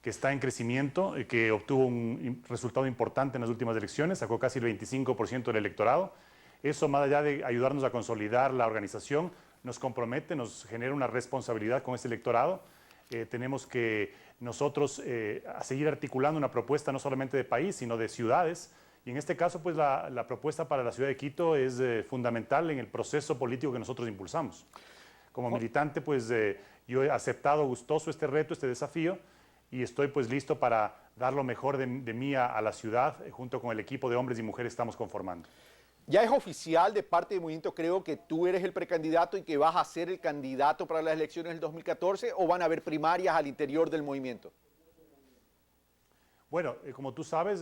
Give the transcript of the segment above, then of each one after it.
que está en crecimiento, que obtuvo un resultado importante en las últimas elecciones, sacó casi el 25% del electorado. Eso, más allá de ayudarnos a consolidar la organización, nos compromete, nos genera una responsabilidad con ese electorado. Tenemos que nosotros a seguir articulando una propuesta no solamente de país, sino de ciudades. Y en este caso, pues la propuesta para la ciudad de Quito es fundamental en el proceso político que nosotros impulsamos. Como militante, pues yo he aceptado gustoso este reto, este desafío, y estoy pues listo para dar lo mejor de mí a la ciudad, junto con el equipo de hombres y mujeres que estamos conformando. Ya es oficial de parte del movimiento, creo que tú eres el precandidato y que vas a ser el candidato para las elecciones del 2014, ¿o van a haber primarias al interior del movimiento? Bueno, como tú sabes,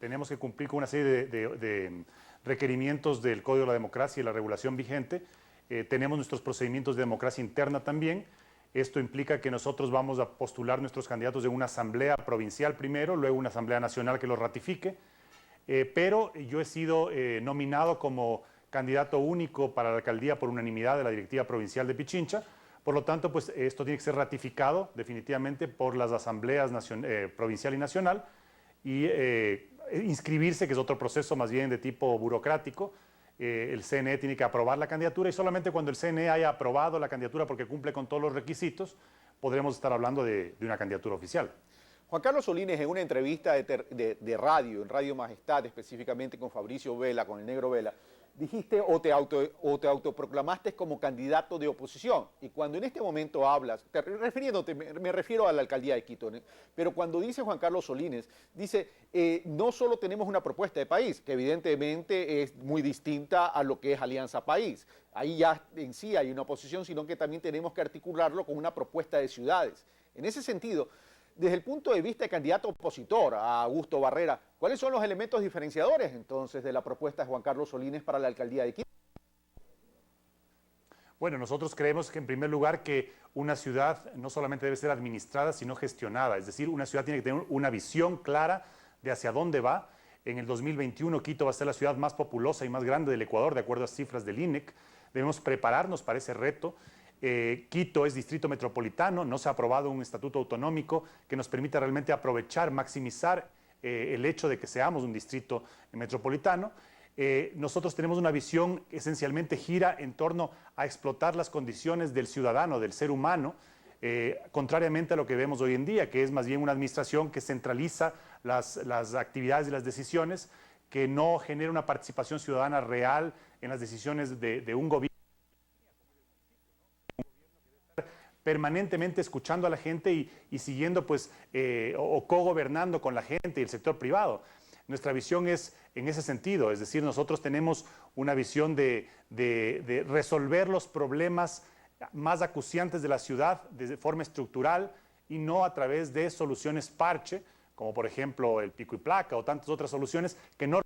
tenemos que cumplir con una serie de requerimientos del Código de la Democracia y la regulación vigente. Tenemos nuestros procedimientos de democracia interna también. Esto implica que nosotros vamos a postular nuestros candidatos en una asamblea provincial primero, luego una asamblea nacional que los ratifique. Pero yo he sido nominado como candidato único para la alcaldía por unanimidad de la directiva provincial de Pichincha. Por lo tanto, pues esto tiene que ser ratificado definitivamente por las asambleas provincial y nacional y inscribirse, que es otro proceso más bien de tipo burocrático. El CNE tiene que aprobar la candidatura y solamente cuando el CNE haya aprobado la candidatura porque cumple con todos los requisitos, podremos estar hablando de una candidatura oficial. Juan Carlos Solines, en una entrevista de radio, en Radio Majestad, específicamente con Fabricio Vela, con el Negro Vela, dijiste o te autoproclamaste como candidato de oposición. Y cuando en este momento hablas, me refiero a la alcaldía de Quito, ¿no? Pero cuando dice Juan Carlos Solines, dice, no solo tenemos una propuesta de país, que evidentemente es muy distinta a lo que es Alianza País. Ahí ya en sí hay una oposición, sino que también tenemos que articularlo con una propuesta de ciudades. En ese sentido, desde el punto de vista de candidato opositor a Augusto Barrera, ¿cuáles son los elementos diferenciadores entonces de la propuesta de Juan Carlos Solines para la alcaldía de Quito? Bueno, nosotros creemos que en primer lugar que una ciudad no solamente debe ser administrada, sino gestionada. Es decir, una ciudad tiene que tener una visión clara de hacia dónde va. En el 2021 Quito va a ser la ciudad más populosa y más grande del Ecuador, de acuerdo a cifras del INEC. Debemos prepararnos para ese reto. Quito es distrito metropolitano, no se ha aprobado un estatuto autonómico que nos permita realmente aprovechar, maximizar el hecho de que seamos un distrito metropolitano. Nosotros tenemos una visión que esencialmente gira en torno a explotar las condiciones del ciudadano, del ser humano, contrariamente a lo que vemos hoy en día, que es más bien una administración que centraliza las actividades y las decisiones, que no genera una participación ciudadana real en las decisiones de un gobierno, permanentemente escuchando a la gente y siguiendo pues, o cogobernando con la gente y el sector privado. Nuestra visión es en ese sentido, es decir, nosotros tenemos una visión de resolver los problemas más acuciantes de la ciudad de forma estructural y no a través de soluciones parche, como por ejemplo el pico y placa o tantas otras soluciones que no...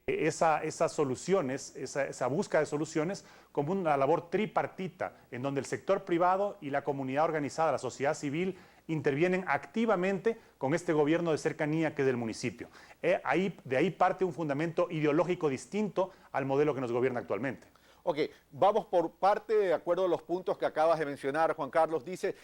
Esas soluciones, esa búsqueda de soluciones como una labor tripartita en donde el sector privado y la comunidad organizada, la sociedad civil, intervienen activamente con este gobierno de cercanía que es del municipio. De ahí parte un fundamento ideológico distinto al modelo que nos gobierna actualmente. Ok, vamos por parte, de acuerdo a los puntos que acabas de mencionar, Juan Carlos. Dice,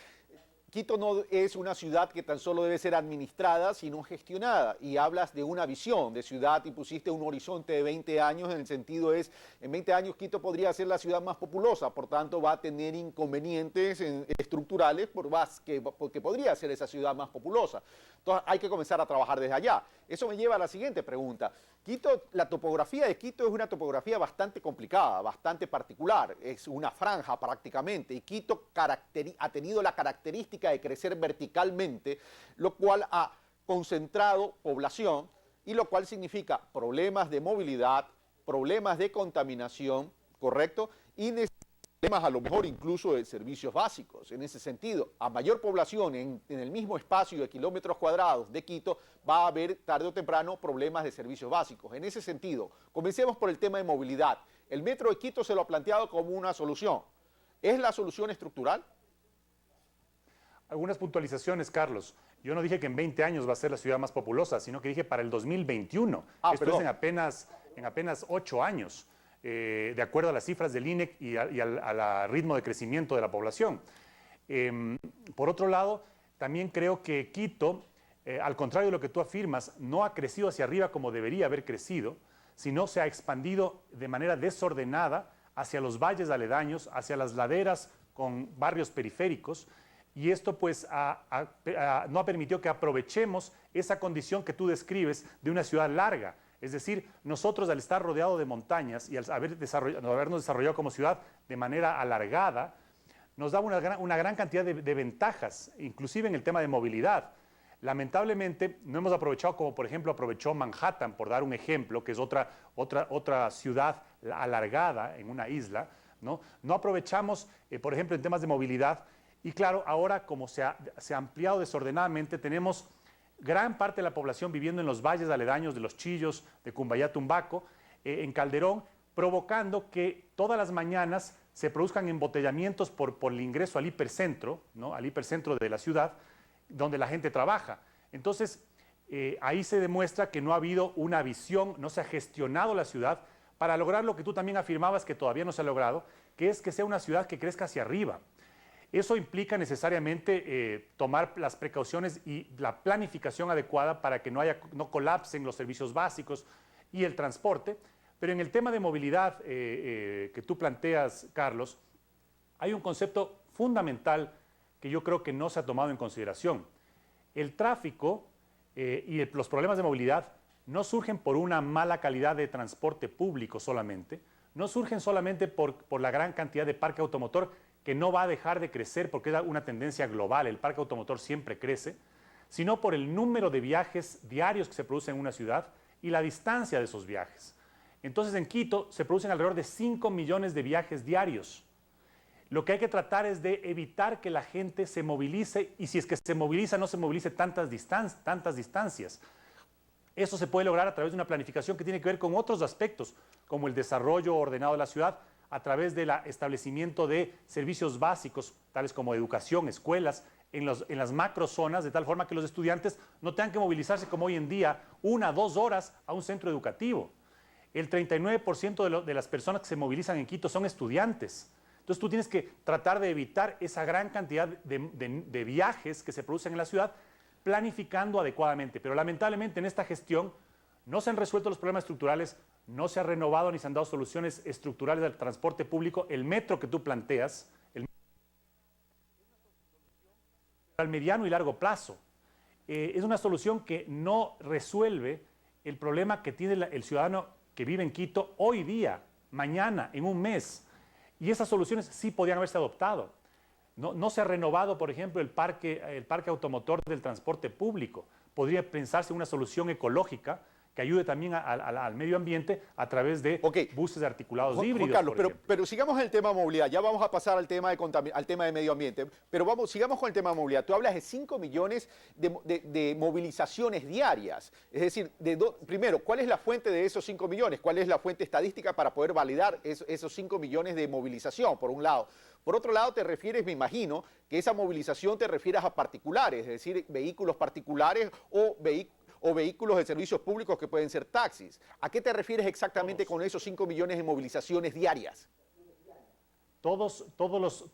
Quito no es una ciudad que tan solo debe ser administrada, sino gestionada. Y hablas de una visión de ciudad y pusiste un horizonte de 20 años, en el sentido es, en 20 años Quito podría ser la ciudad más populosa, por tanto va a tener inconvenientes estructurales porque podría ser esa ciudad más populosa. Entonces hay que comenzar a trabajar desde allá. Eso me lleva a la siguiente pregunta. Quito, la topografía de Quito es una topografía bastante complicada, bastante particular, es una franja prácticamente, y Quito ha tenido la característica de crecer verticalmente, lo cual ha concentrado población y lo cual significa problemas de movilidad, problemas de contaminación, ¿correcto? Y problemas a lo mejor incluso de servicios básicos. En ese sentido, a mayor población en el mismo espacio de kilómetros cuadrados de Quito, va a haber tarde o temprano problemas de servicios básicos. En ese sentido, comencemos por el tema de movilidad. El Metro de Quito se lo ha planteado como una solución. ¿Es la solución estructural? Algunas puntualizaciones, Carlos. Yo no dije que en 20 años va a ser la ciudad más populosa, sino que dije para el 2021. Esto es en apenas 8 años. de acuerdo a las cifras del INEC y al ritmo de crecimiento de la población. Por otro lado, también creo que Quito, al contrario de lo que tú afirmas, no ha crecido hacia arriba como debería haber crecido, sino se ha expandido de manera desordenada hacia los valles aledaños, hacia las laderas con barrios periféricos, y esto pues no ha permitido que aprovechemos esa condición que tú describes de una ciudad larga. Es decir, nosotros al estar rodeado de montañas y al habernos desarrollado como ciudad de manera alargada, nos da una gran cantidad de ventajas, inclusive en el tema de movilidad. Lamentablemente no hemos aprovechado como por ejemplo aprovechó Manhattan, por dar un ejemplo, que es otra ciudad alargada en una isla, ¿no? No aprovechamos, por ejemplo, en temas de movilidad, y claro, ahora como se ha ampliado desordenadamente, tenemos gran parte de la población viviendo en los valles aledaños de Los Chillos, de Cumbayá, Tumbaco, en Calderón, provocando que todas las mañanas se produzcan embotellamientos por el ingreso al hipercentro, ¿no? Al hipercentro de la ciudad, donde la gente trabaja. Entonces, ahí se demuestra que no ha habido una visión, no se ha gestionado la ciudad para lograr lo que tú también afirmabas que todavía no se ha logrado, que es que sea una ciudad que crezca hacia arriba. Eso implica necesariamente tomar las precauciones y la planificación adecuada para que no colapsen los servicios básicos y el transporte. Pero en el tema de movilidad que tú planteas, Carlos, hay un concepto fundamental que yo creo que no se ha tomado en consideración. El tráfico y los problemas de movilidad no surgen por una mala calidad de transporte público solamente, no surgen solamente por la gran cantidad de parque automotor que no va a dejar de crecer porque es una tendencia global, el parque automotor siempre crece, sino por el número de viajes diarios que se producen en una ciudad y la distancia de esos viajes. Entonces en Quito se producen alrededor de 5 millones de viajes diarios. Lo que hay que tratar es de evitar que la gente se movilice y si es que se moviliza, no se movilice tantas distancias. Eso se puede lograr a través de una planificación que tiene que ver con otros aspectos, como el desarrollo ordenado de la ciudad, a través del establecimiento de servicios básicos, tales como educación, escuelas, en las macrozonas, de tal forma que los estudiantes no tengan que movilizarse como hoy en día 1 a 2 horas a un centro educativo. El 39% de las personas que se movilizan en Quito son estudiantes. Entonces tú tienes que tratar de evitar esa gran cantidad de viajes que se producen en la ciudad, planificando adecuadamente. Pero lamentablemente en esta gestión no se han resuelto los problemas estructurales, no se ha renovado ni se han dado soluciones estructurales del transporte público. El metro que tú planteas, al mediano y largo plazo, es una solución que no resuelve el problema que tiene el ciudadano que vive en Quito hoy día, mañana, en un mes. Y esas soluciones sí podían haberse adoptado. No se ha renovado, por ejemplo, el parque automotor del transporte público. Podría pensarse una solución ecológica que ayude también al medio ambiente a través de buses articulados híbridos. Juan Carlos, pero sigamos en el tema de movilidad. Ya vamos a pasar al tema de medio ambiente. Pero sigamos con el tema de movilidad. Tú hablas de 5 millones de movilizaciones diarias. Es decir, primero, ¿cuál es la fuente de esos 5 millones? ¿Cuál es la fuente estadística para poder validar esos 5 millones de movilización, por un lado? Por otro lado, te refieres, me imagino, que esa movilización te refieres a particulares, es decir, vehículos particulares o vehículos de servicios públicos que pueden ser taxis. ¿A qué te refieres exactamente con esos 5 millones de movilizaciones diarias? Todas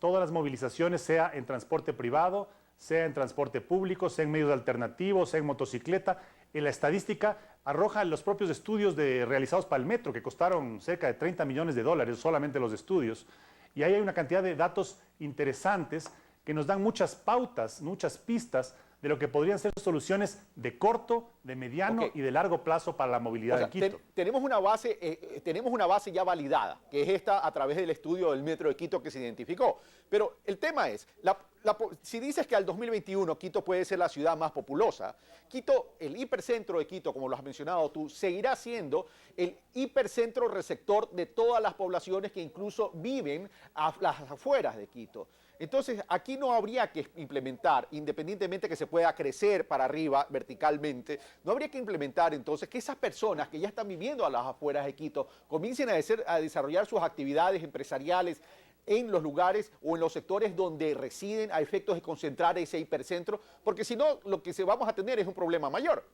las movilizaciones, sea en transporte privado, sea en transporte público, sea en medios alternativos, sea en motocicleta. En la estadística arroja los propios estudios realizados para el metro, que costaron cerca de $30 millones, solamente los estudios. Y ahí hay una cantidad de datos interesantes que nos dan muchas pautas, muchas pistas de lo que podrían ser soluciones de corto, de mediano y de largo plazo para la movilidad de Quito. Tenemos una base ya validada, que es esta a través del estudio del Metro de Quito que se identificó. Pero el tema es, si dices que al 2021 Quito puede ser la ciudad más populosa, Quito, el hipercentro de Quito, como lo has mencionado tú, seguirá siendo el hipercentro receptor de todas las poblaciones que incluso viven a las afueras de Quito. Entonces, aquí no habría que implementar, independientemente que se pueda crecer para arriba verticalmente, no habría que implementar entonces que esas personas que ya están viviendo a las afueras de Quito comiencen a desarrollar sus actividades empresariales en los lugares o en los sectores donde residen a efectos de concentrar ese hipercentro, porque si no, lo que vamos a tener es un problema mayor.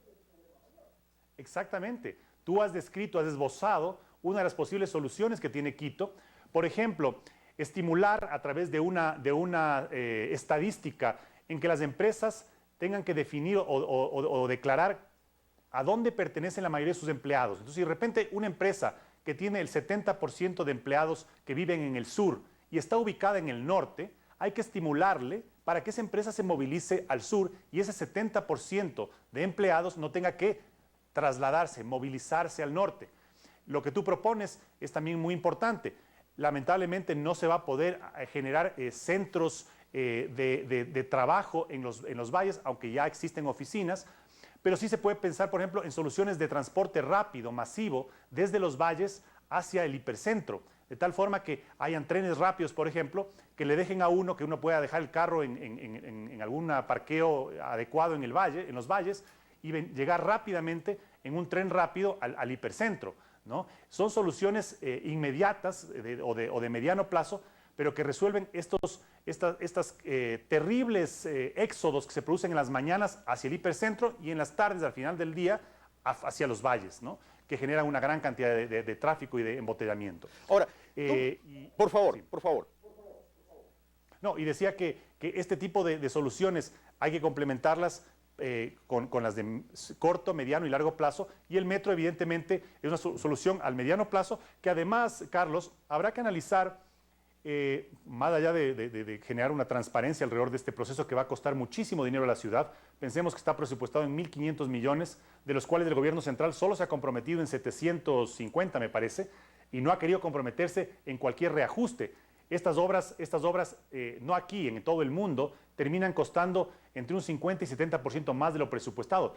Exactamente. Tú has esbozado una de las posibles soluciones que tiene Quito. Por ejemplo, estimular a través de una estadística en que las empresas tengan que definir o declarar a dónde pertenecen la mayoría de sus empleados. Entonces, si de repente una empresa que tiene el 70% de empleados que viven en el sur y está ubicada en el norte, hay que estimularle para que esa empresa se movilice al sur y ese 70% de empleados no tenga que trasladarse, movilizarse al norte. Lo que tú propones es también muy importante. Lamentablemente no se va a poder generar centros de trabajo en los valles, aunque ya existen oficinas, pero sí se puede pensar, por ejemplo, en soluciones de transporte rápido, masivo, desde los valles hacia el hipercentro, de tal forma que hayan trenes rápidos, por ejemplo, que le dejen a uno, que uno pueda dejar el carro en algún parqueo adecuado en el valle, en los valles, y llegar rápidamente en un tren rápido al hipercentro, ¿no? Son soluciones inmediatas o de mediano plazo, pero que resuelven estos terribles éxodos que se producen en las mañanas hacia el hipercentro y en las tardes, al final del día, hacia los valles, ¿no? Que generan una gran cantidad de tráfico y de embotellamiento. Ahora, por favor, sí. Por favor. No, y decía que este tipo de soluciones hay que complementarlas con las de corto, mediano y largo plazo, y el metro evidentemente es una solución al mediano plazo que además, Carlos, habrá que analizar más allá de generar una transparencia alrededor de este proceso que va a costar muchísimo dinero a la ciudad. Pensemos que está presupuestado en 1.500 millones, de los cuales el gobierno central solo se ha comprometido en 750, me parece, y no ha querido comprometerse en cualquier reajuste. Estas obras no aquí, en todo el mundo, terminan costando entre un 50 y 70% más de lo presupuestado.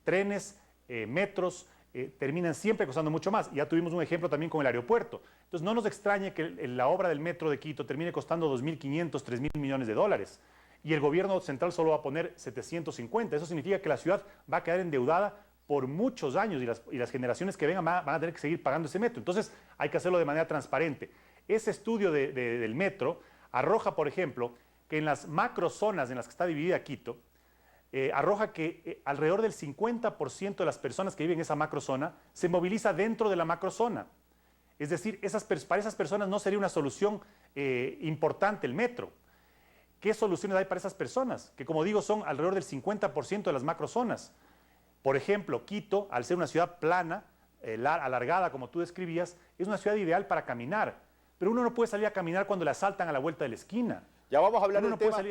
Trenes, metros, terminan siempre costando mucho más. Ya tuvimos un ejemplo también con el aeropuerto. Entonces no nos extrañe que la obra del metro de Quito termine costando 2.500, 3.000 millones de dólares. Y el gobierno central solo va a poner 750. Eso significa que la ciudad va a quedar endeudada por muchos años y las generaciones que vengan van a tener que seguir pagando ese metro. Entonces hay que hacerlo de manera transparente. Ese estudio del metro arroja, por ejemplo, que en las macrozonas en las que está dividida Quito, arroja que alrededor del 50% de las personas que viven en esa macrozona se moviliza dentro de la macrozona. Es decir, para esas personas no sería una solución importante el metro. ¿Qué soluciones hay para esas personas? Que, como digo, son alrededor del 50% de las macrozonas. Por ejemplo, Quito, al ser una ciudad plana, alargada, como tú describías, es una ciudad ideal para caminar. Pero uno no puede salir a caminar cuando le asaltan a la vuelta de la esquina. Ya vamos a hablar del tema.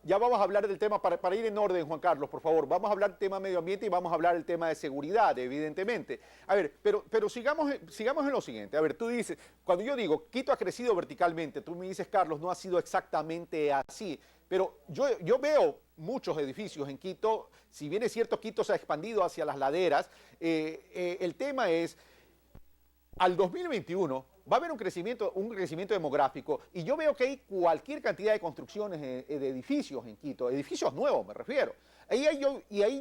Ya vamos a hablar del tema para ir en orden, Juan Carlos, por favor. Vamos a hablar del tema medio ambiente y vamos a hablar del tema de seguridad, evidentemente. A ver, pero sigamos en lo siguiente. A ver, tú dices, cuando yo digo Quito ha crecido verticalmente, tú me dices, Carlos, no ha sido exactamente así. Pero yo veo muchos edificios en Quito. Si bien es cierto, Quito se ha expandido hacia las laderas. El tema es, al 2021 va a haber un crecimiento demográfico y yo veo que hay cualquier cantidad de construcciones de edificios en Quito, edificios nuevos me refiero. Ahí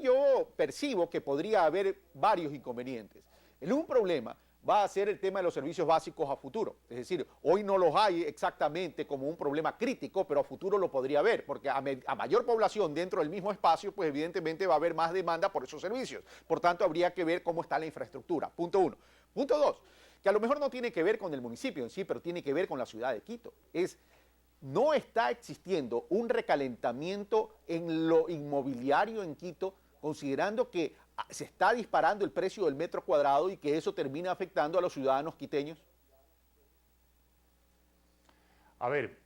yo percibo que podría haber varios inconvenientes. Un problema va a ser el tema de los servicios básicos a futuro. Es decir, hoy no los hay exactamente como un problema crítico, pero a futuro lo podría haber, porque a mayor población dentro del mismo espacio, pues evidentemente va a haber más demanda por esos servicios. Por tanto, habría que ver cómo está la infraestructura. Punto uno. Punto dos, que a lo mejor no tiene que ver con el municipio en sí, pero tiene que ver con la ciudad de Quito. No está existiendo un recalentamiento en lo inmobiliario en Quito, considerando que se está disparando el precio del metro cuadrado y que eso termina afectando a los ciudadanos quiteños. A ver,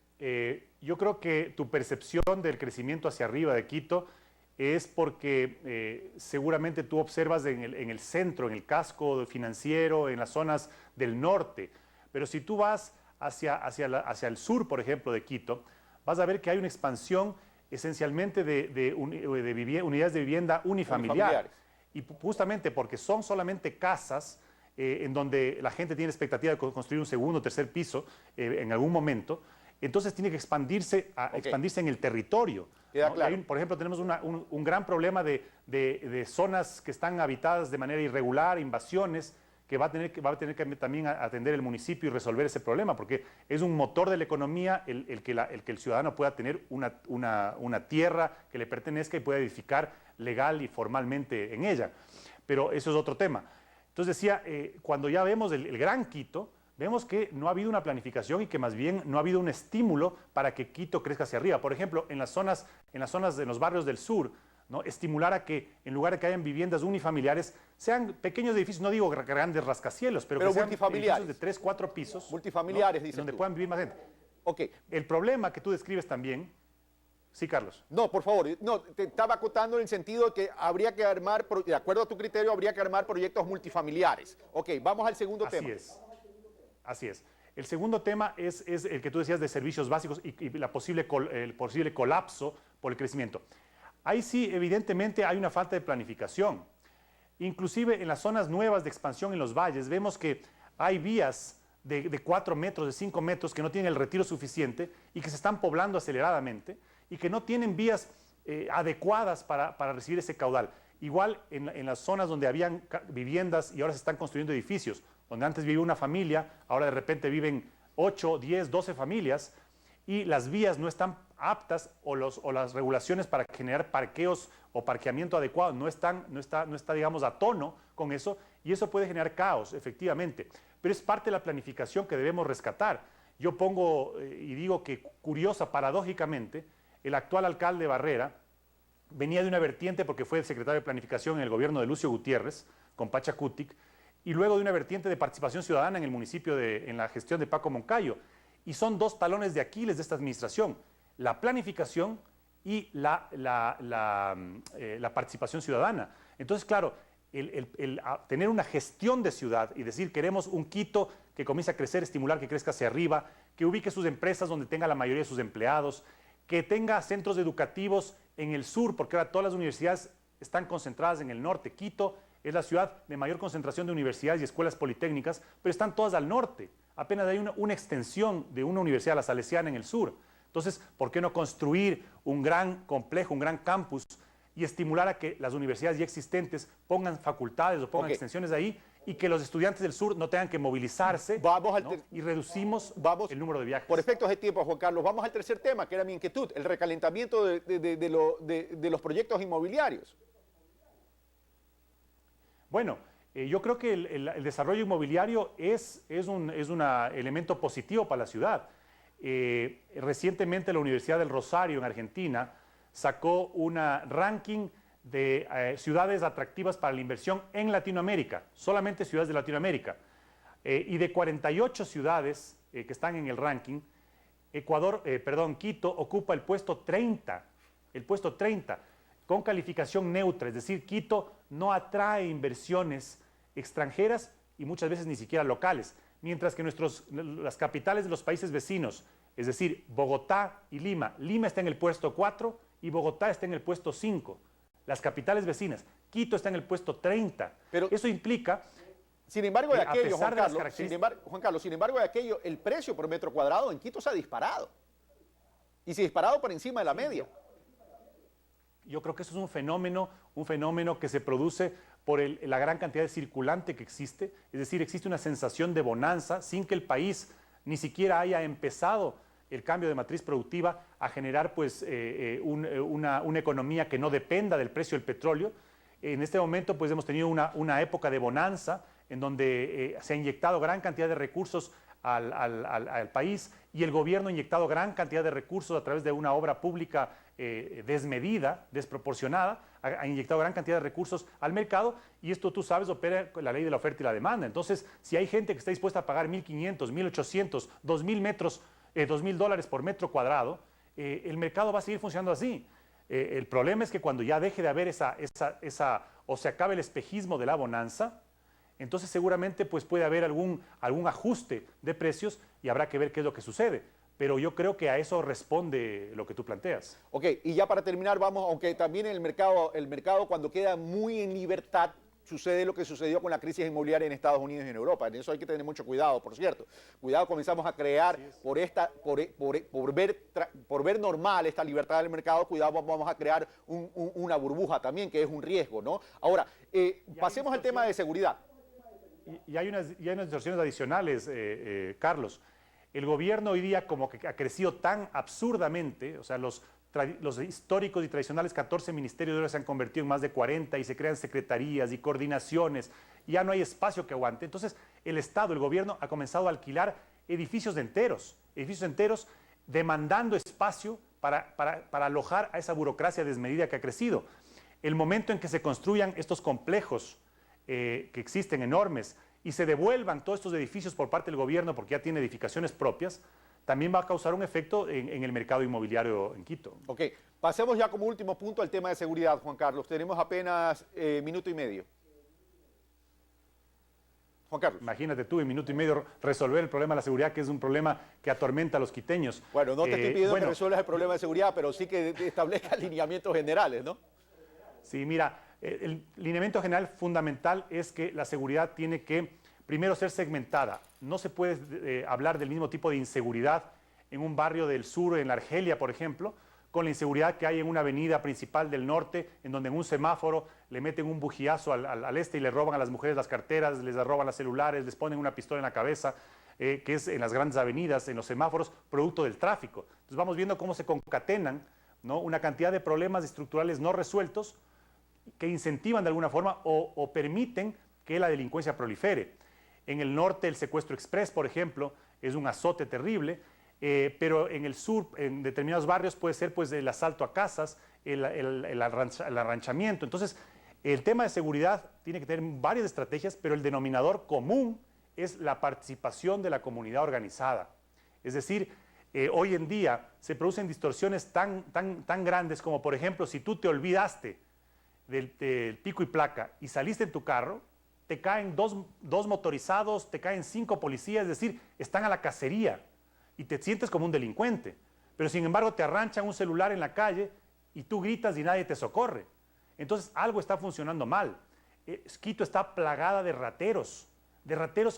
yo creo que tu percepción del crecimiento hacia arriba de Quito es porque seguramente tú observas en el centro, en el casco financiero, en las zonas del norte, pero si tú vas hacia el sur, por ejemplo, de Quito, vas a ver que hay una expansión esencialmente de unidades de vivienda unifamiliares. Y justamente porque son solamente casas en donde la gente tiene expectativa de construir un segundo o tercer piso en algún momento, entonces tiene que expandirse en el territorio. Queda claro. Por ejemplo, tenemos un gran problema de zonas que están habitadas de manera irregular, invasiones, que va a tener que también atender el municipio y resolver ese problema, porque es un motor de la economía el que el ciudadano pueda tener una tierra que le pertenezca y pueda edificar legal y formalmente en ella. Pero eso es otro tema. Entonces decía, cuando ya vemos el Gran Quito, vemos que no ha habido una planificación y que más bien no ha habido un estímulo para que Quito crezca hacia arriba. Por ejemplo, en las zonas, de los barrios del sur, ¿no? Estimular a que en lugar de que hayan viviendas unifamiliares, sean pequeños edificios, no digo grandes rascacielos, pero que sean edificios de 3, 4 pisos. Multifamiliares, ¿no? dices Donde tú. puedan vivir más gente. Ok. El problema que tú describes también, sí, Carlos. No, por favor, no, te estaba acotando en el sentido de que habría que armar, de acuerdo a tu criterio, habría que armar proyectos multifamiliares. Ok, vamos al segundo tema. Así es. El segundo tema es el que tú decías de servicios básicos y el posible colapso por el crecimiento. Ahí sí, evidentemente, hay una falta de planificación. Inclusive en las zonas nuevas de expansión en los valles, vemos que hay vías de 4 metros, de 5 metros, que no tienen el retiro suficiente y que se están poblando aceleradamente y que no tienen vías adecuadas para recibir ese caudal. Igual en las zonas donde habían viviendas y ahora se están construyendo edificios, donde antes vivía una familia, ahora de repente viven 8, 10, 12 familias y las vías no están aptas o las regulaciones para generar parqueos o parqueamiento adecuado no está, digamos, a tono con eso y eso puede generar caos, efectivamente. Pero es parte de la planificación que debemos rescatar. Yo pongo y digo que curiosa, paradójicamente, el actual alcalde Barrera venía de una vertiente porque fue el secretario de Planificación en el gobierno de Lucio Gutiérrez, con Pachacutic, y luego de una vertiente de participación ciudadana en el municipio en la gestión de Paco Moncayo. Y son dos talones de Aquiles de esta administración, la planificación y la participación ciudadana. Entonces, claro, tener una gestión de ciudad y decir queremos un Quito que comience a crecer, estimular que crezca hacia arriba, que ubique sus empresas donde tenga la mayoría de sus empleados, que tenga centros educativos en el sur, porque ahora todas las universidades están concentradas en el norte. Quito es la ciudad de mayor concentración de universidades y escuelas politécnicas, pero están todas al norte. Apenas hay una extensión de una universidad, la Salesiana, en el sur. Entonces, ¿por qué no construir un gran complejo, un gran campus y estimular a que las universidades ya existentes pongan facultades o pongan extensiones ahí y que los estudiantes del sur no tengan que movilizarse y reducimos el número de viajes? Por efectos de tiempo, Juan Carlos, vamos al tercer tema, que era mi inquietud, el recalentamiento de los proyectos inmobiliarios. Bueno, yo creo que el desarrollo inmobiliario es un elemento positivo para la ciudad. Recientemente la Universidad del Rosario en Argentina sacó un ranking de ciudades atractivas para la inversión en Latinoamérica, solamente ciudades de Latinoamérica. Y de 48 ciudades que están en el ranking, Quito ocupa el puesto 30, con calificación neutra, es decir, Quito no atrae inversiones extranjeras y muchas veces ni siquiera locales, mientras que las capitales de los países vecinos, es decir, Bogotá y Lima está en el puesto 4 y Bogotá está en el puesto 5. Las capitales vecinas, Quito está en el puesto 30. Pero eso implica... Sin embargo, de aquello, Juan Carlos, sin embargo, de aquello, el precio por metro cuadrado en Quito se ha disparado. Y se ha disparado por encima de la media. Yo creo que eso es un fenómeno que se produce por la gran cantidad de circulante que existe. Es decir, existe una sensación de bonanza sin que el país ni siquiera haya empezado el cambio de matriz productiva a generar pues, una economía que no dependa del precio del petróleo. En este momento pues, hemos tenido una época de bonanza en donde se ha inyectado gran cantidad de recursos al país y el gobierno ha inyectado gran cantidad de recursos a través de una obra pública desmedida, desproporcionada, ha inyectado gran cantidad de recursos al mercado y esto tú sabes opera con la ley de la oferta y la demanda. Entonces, si hay gente que está dispuesta a pagar 1.500, 1.800, 2.000 dólares por metro cuadrado, el mercado va a seguir funcionando así. El problema es que cuando ya deje de haber o se acabe el espejismo de la bonanza, entonces seguramente pues, puede haber algún ajuste de precios y habrá que ver qué es lo que sucede. Pero yo creo que a eso responde lo que tú planteas. Ok, y ya para terminar, vamos, aunque también el mercado cuando queda muy en libertad, sucede lo que sucedió con la crisis inmobiliaria en Estados Unidos y en Europa. En eso hay que tener mucho cuidado, por cierto. Cuidado, comenzamos a crear, por ver normal esta libertad del mercado, cuidado, vamos a crear una burbuja también, que es un riesgo, ¿no? Ahora, pasemos al tema de seguridad. Y hay unas distorsiones adicionales, Carlos. El gobierno hoy día como que ha crecido tan absurdamente, o sea, los históricos y tradicionales 14 ministerios de obras se han convertido en más de 40 y se crean secretarías y coordinaciones, y ya no hay espacio que aguante. Entonces, el Estado, el gobierno ha comenzado a alquilar edificios enteros demandando espacio para alojar a esa burocracia desmedida que ha crecido. El momento en que se construyan estos complejos que existen enormes y se devuelvan todos estos edificios por parte del gobierno porque ya tiene edificaciones propias, también va a causar un efecto en el mercado inmobiliario en Quito. Ok, pasemos ya como último punto al tema de seguridad, Juan Carlos. Tenemos apenas minuto y medio. Juan Carlos. Imagínate tú, en minuto y medio resolver el problema de la seguridad, que es un problema que atormenta a los quiteños. Bueno, no te estoy pidiendo que resuelvas el problema de seguridad, pero sí que establezca lineamientos generales, ¿no? Sí, mira, el lineamiento general fundamental es que la seguridad tiene que primero ser segmentada. No se puede hablar del mismo tipo de inseguridad en un barrio del sur, en la Argelia, por ejemplo, con la inseguridad que hay en una avenida principal del norte, en donde en un semáforo le meten un bujiazo al este y le roban a las mujeres las carteras, les roban los celulares, les ponen una pistola en la cabeza, que es en las grandes avenidas, en los semáforos, producto del tráfico. Entonces vamos viendo cómo se concatenan, ¿no?, una cantidad de problemas estructurales no resueltos que incentivan de alguna forma o permiten que la delincuencia prolifere. En el norte el secuestro express, por ejemplo, es un azote terrible, pero en el sur, en determinados barrios, puede ser pues el asalto a casas, el arranchamiento. Entonces, el tema de seguridad tiene que tener varias estrategias, pero el denominador común es la participación de la comunidad organizada. Es decir, hoy en día se producen distorsiones tan grandes como, por ejemplo, si tú te olvidaste del pico y placa y saliste en tu carro, te caen dos motorizados, te caen 5 policías, es decir, están a la cacería y te sientes como un delincuente. Pero sin embargo te arranchan un celular en la calle y tú gritas y nadie te socorre. Entonces algo está funcionando mal. Quito está plagada de rateros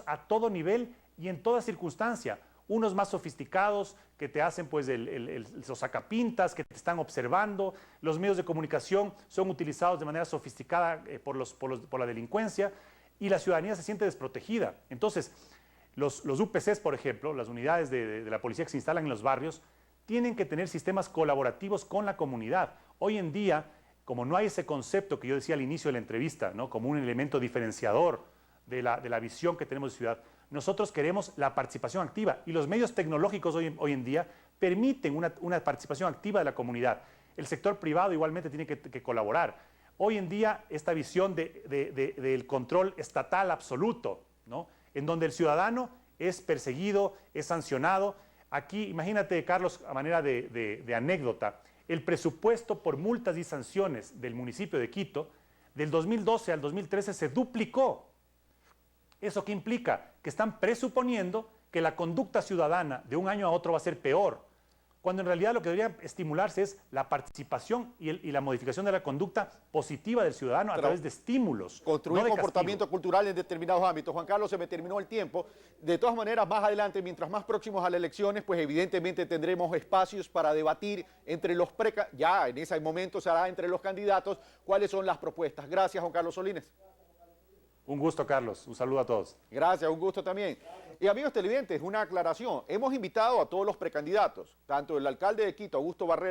a todo nivel y en toda circunstancia. Unos más sofisticados que te hacen pues los sacapintas, que te están observando. Los medios de comunicación son utilizados de manera sofisticada por la delincuencia y la ciudadanía se siente desprotegida. Entonces, los UPCs, por ejemplo, las unidades de la policía que se instalan en los barrios, tienen que tener sistemas colaborativos con la comunidad. Hoy en día, como no hay ese concepto que yo decía al inicio de la entrevista, ¿no?, como un elemento diferenciador de la visión que tenemos de ciudad, nosotros queremos la participación activa y los medios tecnológicos hoy en día permiten una participación activa de la comunidad. El sector privado igualmente tiene que colaborar. Hoy en día esta visión del control estatal absoluto, ¿no?, en donde el ciudadano es perseguido, es sancionado. Aquí, imagínate, Carlos, a manera de anécdota, el presupuesto por multas y sanciones del municipio de Quito, del 2012 al 2013 se duplicó. ¿Eso qué implica? Que están presuponiendo que la conducta ciudadana de un año a otro va a ser peor, cuando en realidad lo que debería estimularse es la participación y la modificación de la conducta positiva del ciudadano a través de estímulos. Construir comportamiento cultural en determinados ámbitos. Juan Carlos, se me terminó el tiempo. De todas maneras, más adelante, mientras más próximos a las elecciones, pues evidentemente tendremos espacios para debatir entre ya en ese momento se hará entre los candidatos cuáles son las propuestas. Gracias, Juan Carlos Solines. Un gusto, Carlos. Un saludo a todos. Gracias, un gusto también. Y amigos televidentes, una aclaración. Hemos invitado a todos los precandidatos, tanto el alcalde de Quito, Augusto Barrera,